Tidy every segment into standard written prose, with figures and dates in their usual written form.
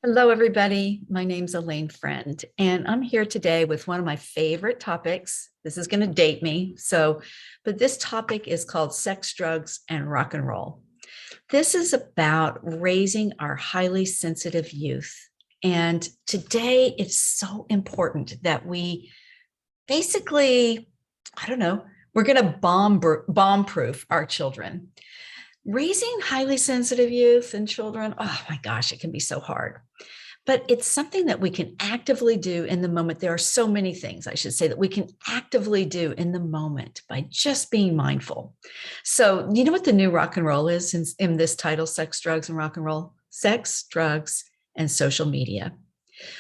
Hello, everybody. My name's Alane Freund, and I'm here today with one of my favorite topics. This is going to date me. But this topic is called sex, drugs, and rock and roll. This is about raising our highly sensitive youth. And today it's so important that we basically, I don't know, we're going to bomb proof our children. Raising highly sensitive youth and children, oh my gosh, it can be so hard. But it's something that we can actively do in the moment. There are so many things, I should say, that we can actively do in the moment by just being mindful. So, you know what the new rock and roll is in this title, Sex, Drugs, and Rock and Roll? Sex, drugs, and social media.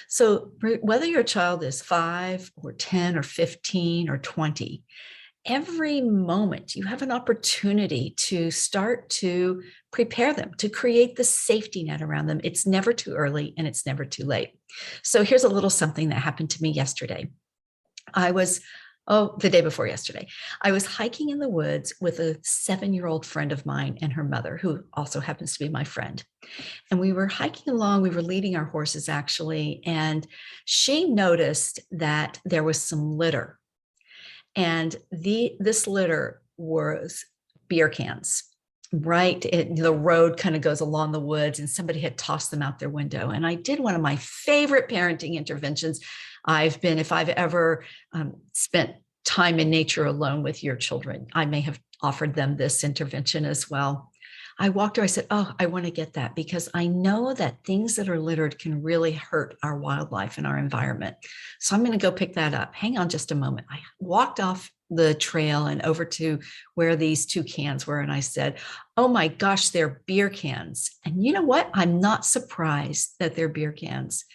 So, whether your child is 5 or 10 or 15 or 20, every moment you have an opportunity to start to prepare them, to create the safety net around them. It's never too early and it's never too late. So here's a little something that happened to me yesterday. The day before yesterday, I was hiking in the woods with a 7-year-old friend of mine and her mother, who also happens to be my friend. And we were hiking along, we were leading our horses actually, and she noticed that there was some litter. And this litter was beer cans, right? The road kind of goes along the woods and somebody had tossed them out their window. And I did one of my favorite parenting interventions. If I've ever spent time in nature alone with your children, I may have offered them this intervention as well. I walked her, I said, oh, I want to get that because I know that things that are littered can really hurt our wildlife and our environment. So I'm going to go pick that up. Hang on just a moment. I walked off the trail and over to where these 2 cans were. And I said, oh my gosh, they're beer cans. And you know what? I'm not surprised that they're beer cans.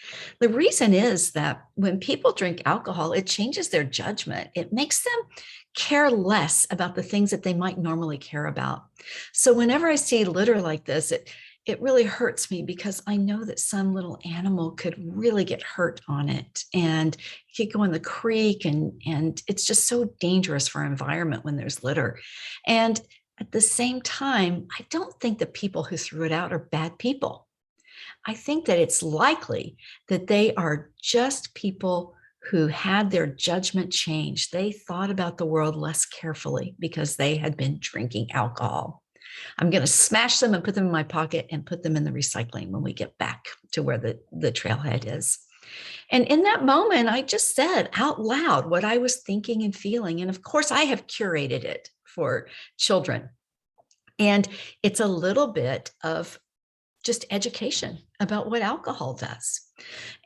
The reason is that when people drink alcohol, it changes their judgment. It makes them care less about the things that they might normally care about. So whenever I see litter like this, it really hurts me because I know that some little animal could really get hurt on it. And it could go in the creek and it's just so dangerous for our environment when there's litter. And at the same time, I don't think the people who threw it out are bad people. I think that it's likely that they are just people who had their judgment changed. They thought about the world less carefully because they had been drinking alcohol. I'm going to smash them and put them in my pocket and put them in the recycling when we get back to where the trailhead is. And in that moment, I just said out loud what I was thinking and feeling. And of course, I have curated it for children. And it's a little bit of just education about what alcohol does.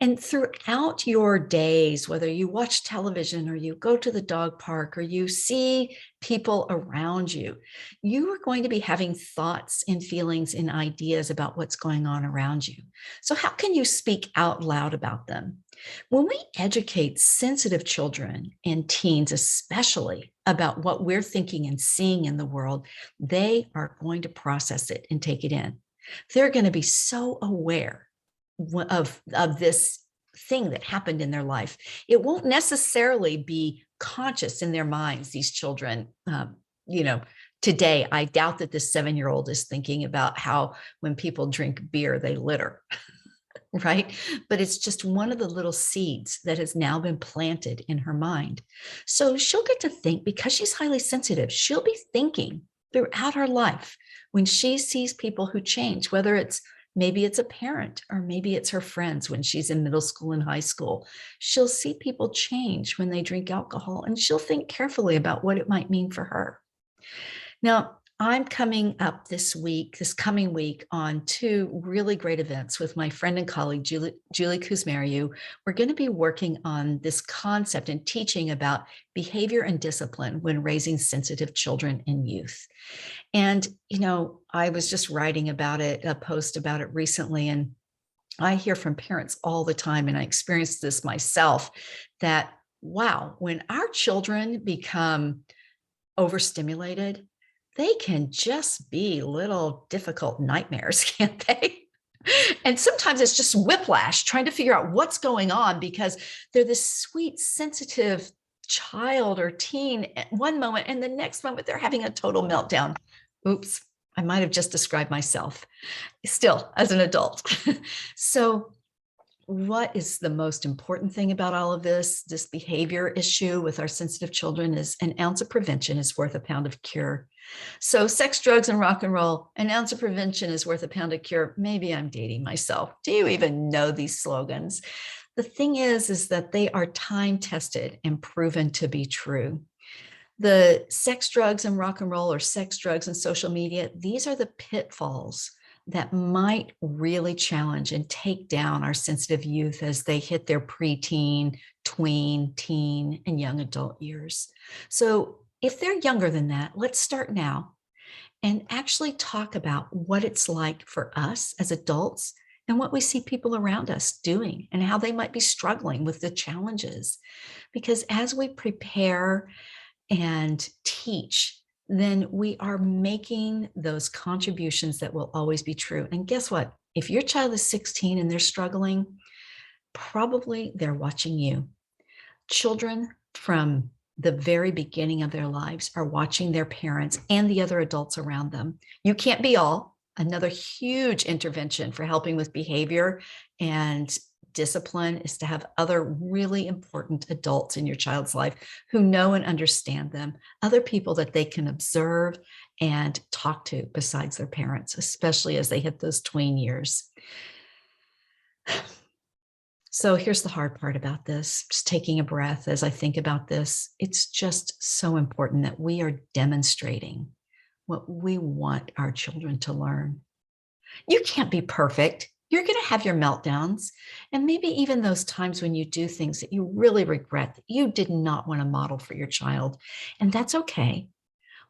And throughout your days, whether you watch television or you go to the dog park or you see people around you, you are going to be having thoughts and feelings and ideas about what's going on around you. So how can you speak out loud about them? When we educate sensitive children and teens, especially about what we're thinking and seeing in the world, they are going to process it and take it in. They're going to be so aware of this thing that happened in their life. It won't necessarily be conscious in their minds, these children. Today, I doubt that this 7-year-old is thinking about how when people drink beer, they litter, right? But it's just one of the little seeds that has now been planted in her mind. So she'll get to think, because she's highly sensitive, she'll be thinking throughout her life when she sees people who change, whether maybe it's a parent or maybe it's her friends when she's in middle school and high school. She'll see people change when they drink alcohol and she'll think carefully about what it might mean for her. Now, I'm coming up this coming week, on 2 really great events with my friend and colleague, Julie Kuzmariu. We're going to be working on this concept and teaching about behavior and discipline when raising sensitive children and youth. And, I was just writing about it, a post about it recently, and I hear from parents all the time, and I experienced this myself, that, wow, when our children become overstimulated, they can just be little difficult nightmares, can't they? And sometimes it's just whiplash trying to figure out what's going on because they're this sweet, sensitive child or teen at one moment, and the next moment they're having a total meltdown. Oops, I might have just described myself still as an adult. So what is the most important thing about all of this behavior issue with our sensitive children is an ounce of prevention is worth a pound of cure. So sex, drugs, and rock and roll, an ounce of prevention is worth a pound of cure. Maybe I'm dating myself. Do you even know these slogans? The thing is that they are time tested and proven to be true. The sex, drugs, and rock and roll, or sex, drugs, and social media, these are the pitfalls that might really challenge and take down our sensitive youth as they hit their preteen, tween, teen, and young adult years. So if they're younger than that, let's start now and actually talk about what it's like for us as adults and what we see people around us doing and how they might be struggling with the challenges. Because as we prepare and teach, then we are making those contributions that will always be true. And guess what? If your child is 16 and they're struggling, probably they're watching you. Children from the very beginning of their lives are watching their parents and the other adults around them. You can't be all. Another huge intervention for helping with behavior and discipline is to have other really important adults in your child's life who know and understand them, other people that they can observe and talk to besides their parents, especially as they hit those tween years. So here's the hard part about this, just taking a breath as I think about this. It's just so important that we are demonstrating what we want our children to learn. You can't be perfect. You're going to have your meltdowns, and maybe even those times when you do things that you really regret that you did not want to model for your child. And that's okay.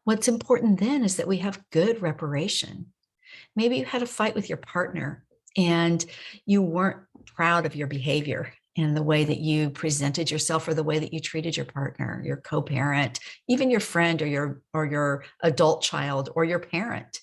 What's important then is that we have good reparation. Maybe you had a fight with your partner and you weren't proud of your behavior and the way that you presented yourself or the way that you treated your partner, your co-parent, even your friend or your adult child or your parent.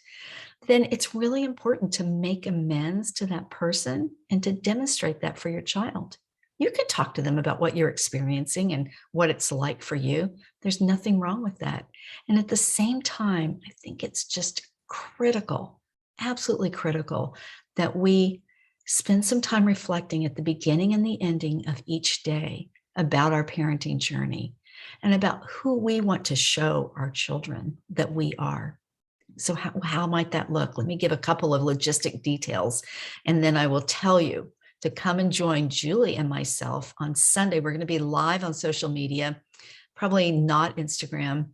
Then it's really important to make amends to that person and to demonstrate that for your child. You can talk to them about what you're experiencing and what it's like for you. There's nothing wrong with that. And at the same time, I think it's just critical, absolutely critical, that we spend some time reflecting at the beginning and the ending of each day about our parenting journey and about who we want to show our children that we are. So how might that look? Let me give a couple of logistic details, and then I will tell you to come and join Julie and myself on Sunday. We're going to be live on social media, probably not Instagram,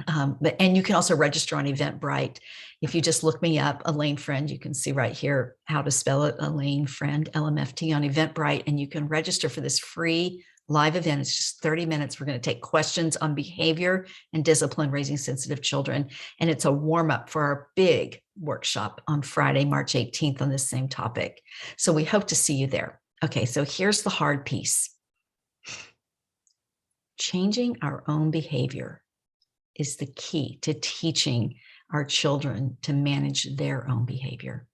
and you can also register on Eventbrite. If you just look me up, Alane Freund, you can see right here how to spell it, Alane Freund, LMFT on Eventbrite, and you can register for this free live event. It's just 30 minutes. We're going to take questions on behavior and discipline raising sensitive children. And it's a warm up for our big workshop on Friday, March 18th on this same topic. So we hope to see you there. Okay, so here's the hard piece. Changing our own behavior is the key to teaching our children to manage their own behavior.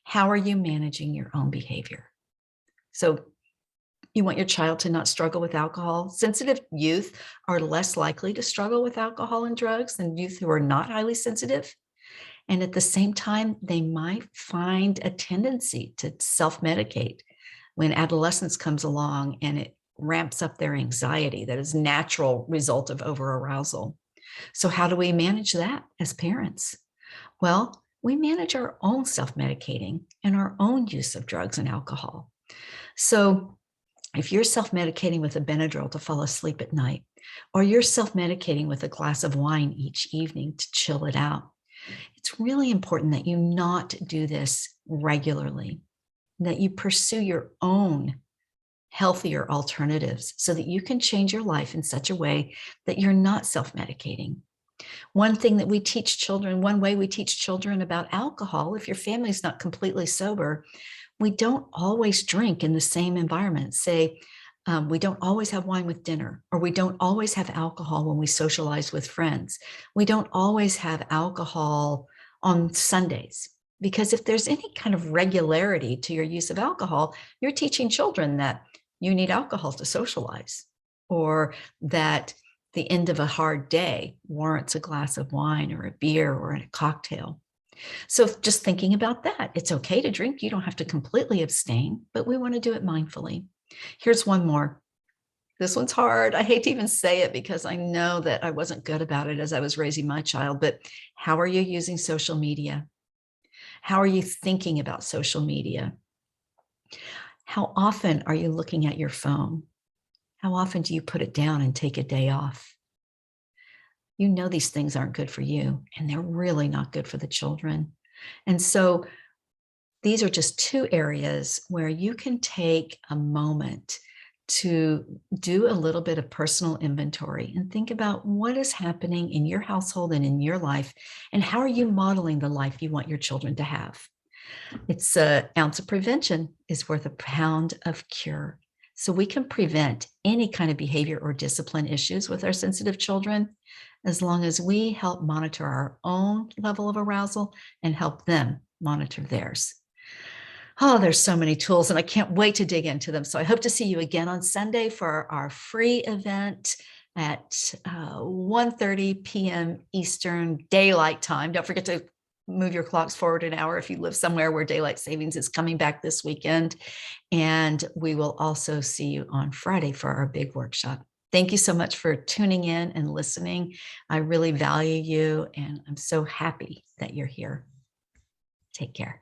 How are you managing your own behavior? So you want your child to not struggle with alcohol. Sensitive youth are less likely to struggle with alcohol and drugs than youth who are not highly sensitive. And at the same time, they might find a tendency to self-medicate when adolescence comes along and it ramps up their anxiety that is a natural result of overarousal. So how do we manage that as parents? Well, we manage our own self-medicating and our own use of drugs and alcohol. So if you're self-medicating with a Benadryl to fall asleep at night, or you're self-medicating with a glass of wine each evening to chill it out, it's really important that you not do this regularly, that you pursue your own healthier alternatives so that you can change your life in such a way that you're not self-medicating. One thing that we teach children, one way we teach children about alcohol, if your family's not completely sober, we don't always drink in the same environment. Say, we don't always have wine with dinner, or we don't always have alcohol when we socialize with friends. We don't always have alcohol on Sundays, because if there's any kind of regularity to your use of alcohol, you're teaching children that you need alcohol to socialize, or that the end of a hard day warrants a glass of wine or a beer or a cocktail. So just thinking about that, it's okay to drink. You don't have to completely abstain, but we want to do it mindfully. Here's one more. This one's hard. I hate to even say it because I know that I wasn't good about it as I was raising my child, but how are you using social media? How are you thinking about social media? How often are you looking at your phone? How often do you put it down and take a day off? You know these things aren't good for you, and they're really not good for the children. And so these are just two areas where you can take a moment to do a little bit of personal inventory and think about what is happening in your household and in your life, and how are you modeling the life you want your children to have. It's an ounce of prevention is worth a pound of cure. So we can prevent any kind of behavior or discipline issues with our sensitive children as long as we help monitor our own level of arousal and help them monitor theirs. Oh, there's so many tools, and I can't wait to dig into them. So I hope to see you again on Sunday for our free event at 1:30 p.m. Eastern Daylight Time. Don't forget to move your clocks forward an hour if you live somewhere where daylight savings is coming back this weekend. And we will also see you on Friday for our big workshop. Thank you so much for tuning in and listening. I really value you, and I'm so happy that you're here. Take care.